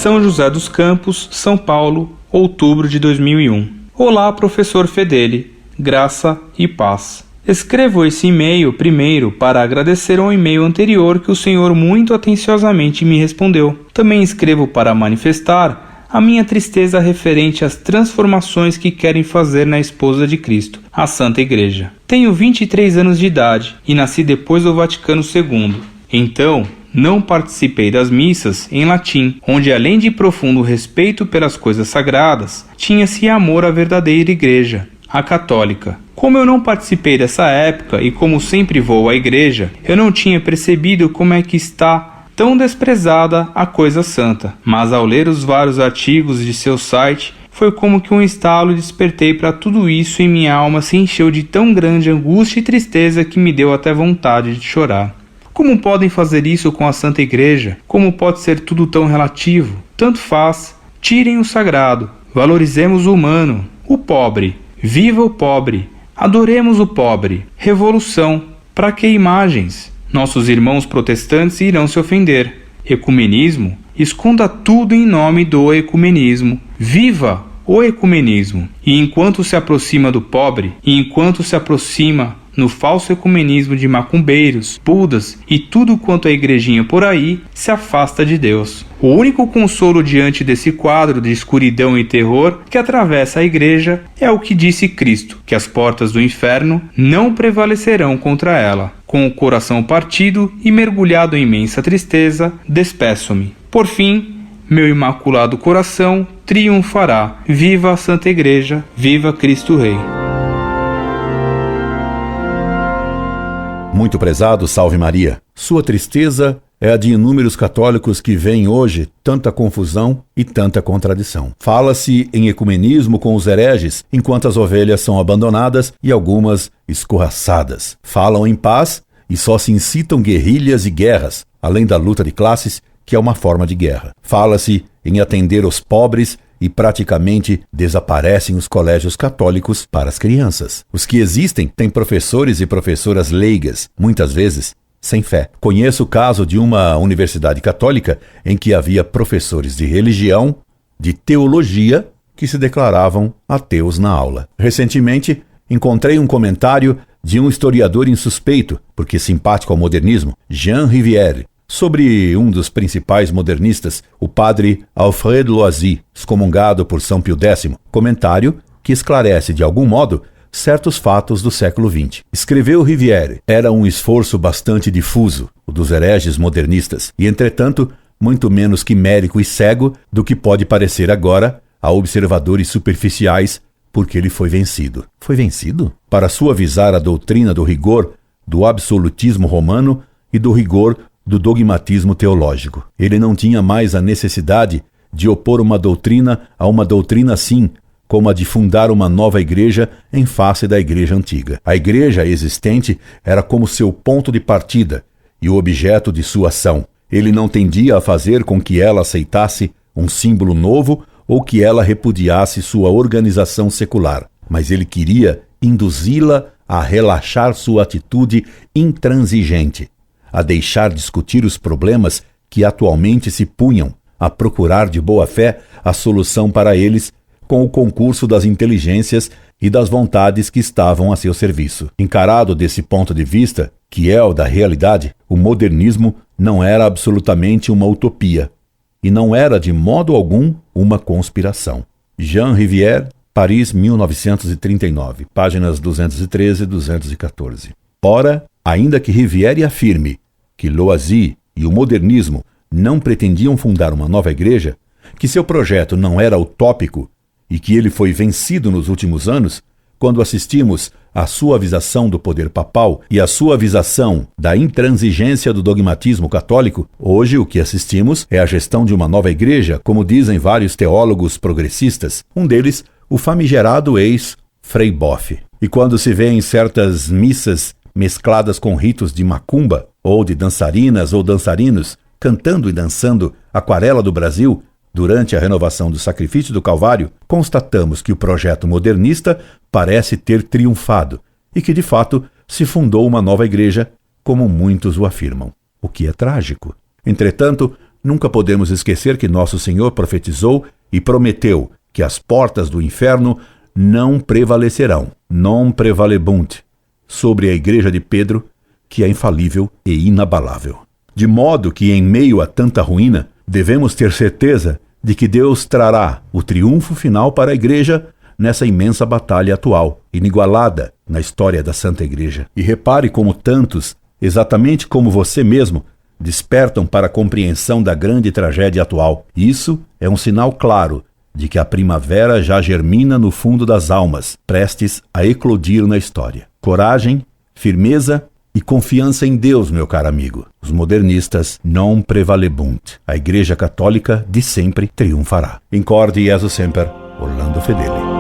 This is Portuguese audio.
São José dos Campos, São Paulo, outubro de 2001. Olá, professor Fedeli, graça e paz. Escrevo esse e-mail primeiro para agradecer ao e-mail anterior que o senhor muito atenciosamente me respondeu. Também escrevo para manifestar a minha tristeza referente às transformações que querem fazer na esposa de Cristo, a Santa Igreja. Tenho 23 anos de idade e nasci depois do Vaticano II. Então, não participei das missas em latim, onde além de profundo respeito pelas coisas sagradas, tinha-se amor à verdadeira Igreja, a católica. Como eu não participei dessa época e como sempre vou à igreja, eu não tinha percebido como é que está tão desprezada a coisa santa. Mas ao ler os vários artigos de seu site, foi como que um estalo despertei para tudo isso e minha alma se encheu de tão grande angústia e tristeza que me deu até vontade de chorar. Como podem fazer isso com a Santa Igreja? Como pode ser tudo tão relativo? Tanto faz. Tirem o sagrado. Valorizemos o humano, o pobre. Viva o pobre. Adoremos o pobre. Revolução. Para que imagens? Nossos irmãos protestantes irão se ofender. Ecumenismo? Esconda tudo em nome do ecumenismo. Viva o ecumenismo. E enquanto se aproxima do pobre, e enquanto se aproxima no falso ecumenismo de macumbeiros, budas e tudo quanto é igrejinha por aí, se afasta de Deus. O único consolo diante desse quadro de escuridão e terror que atravessa a igreja é o que disse Cristo, que as portas do inferno não prevalecerão contra ela. Com o coração partido e mergulhado em imensa tristeza, despeço-me. Por fim, meu imaculado coração triunfará. Viva a Santa Igreja, viva Cristo Rei. Muito prezado, salve Maria. Sua tristeza é a de inúmeros católicos que veem hoje tanta confusão e tanta contradição. Fala-se em ecumenismo com os hereges, enquanto as ovelhas são abandonadas e algumas escorraçadas. Falam em paz e só se incitam guerrilhas e guerras, além da luta de classes, que é uma forma de guerra. Fala-se em atender os pobres e praticamente desaparecem os colégios católicos para as crianças. Os que existem têm professores e professoras leigas, muitas vezes sem fé. Conheço o caso de uma universidade católica em que havia professores de religião, de teologia, que se declaravam ateus na aula. Recentemente, encontrei um comentário de um historiador insuspeito, porque simpático ao modernismo, Jean Rivière, sobre um dos principais modernistas, o padre Alfred Loisy, excomungado por São Pio X, comentário que esclarece de algum modo certos fatos do século XX. Escreveu Rivière, era um esforço bastante difuso, o dos hereges modernistas, e entretanto muito menos quimérico e cego do que pode parecer agora a observadores superficiais, porque ele foi vencido. Foi vencido? Para suavizar a doutrina do rigor do absolutismo romano e do rigor do dogmatismo teológico. Ele não tinha mais a necessidade de opor uma doutrina a uma doutrina assim, como a de fundar uma nova igreja em face da igreja antiga. A igreja existente era como seu ponto de partida e o objeto de sua ação. Ele não tendia a fazer com que ela aceitasse um símbolo novo ou que ela repudiasse sua organização secular, mas ele queria induzi-la a relaxar sua atitude intransigente, a deixar discutir os problemas que atualmente se punham, a procurar de boa fé a solução para eles com o concurso das inteligências e das vontades que estavam a seu serviço. Encarado desse ponto de vista, que é o da realidade, o modernismo não era absolutamente uma utopia e não era de modo algum uma conspiração. Jean Rivière, Paris, 1939, páginas 213 e 214. Ora, ainda que Rivière afirme que Loisy e o modernismo não pretendiam fundar uma nova igreja, que seu projeto não era utópico e que ele foi vencido nos últimos anos, quando assistimos à suavização do poder papal e à suavização da intransigência do dogmatismo católico, hoje o que assistimos é a gestão de uma nova igreja, como dizem vários teólogos progressistas, um deles o famigerado ex-Frei Boff. E quando se vê em certas missas mescladas com ritos de macumba, ou de dançarinas ou dançarinos, cantando e dançando Aquarela do Brasil, durante a renovação do sacrifício do Calvário, constatamos que o projeto modernista parece ter triunfado e que, de fato, se fundou uma nova igreja, como muitos o afirmam, o que é trágico. Entretanto, Nunca podemos esquecer que nosso Senhor profetizou e prometeu que as portas do inferno não prevalecerão, non prevalebunt, sobre a igreja de Pedro, que é infalível e inabalável. De modo que, em meio a tanta ruína, devemos ter certeza de que Deus trará o triunfo final para a igreja nessa imensa batalha atual, inigualada na história da Santa Igreja. E repare como tantos, exatamente como você mesmo, despertam para a compreensão da grande tragédia atual. Isso é um sinal claro de que a primavera já germina no fundo das almas, prestes a eclodir na história. Coragem, firmeza e confiança em Deus, meu caro amigo. Os modernistas non prevalebunt. A Igreja Católica de sempre triunfará. Incorde Jesus Semper, Orlando Fedeli.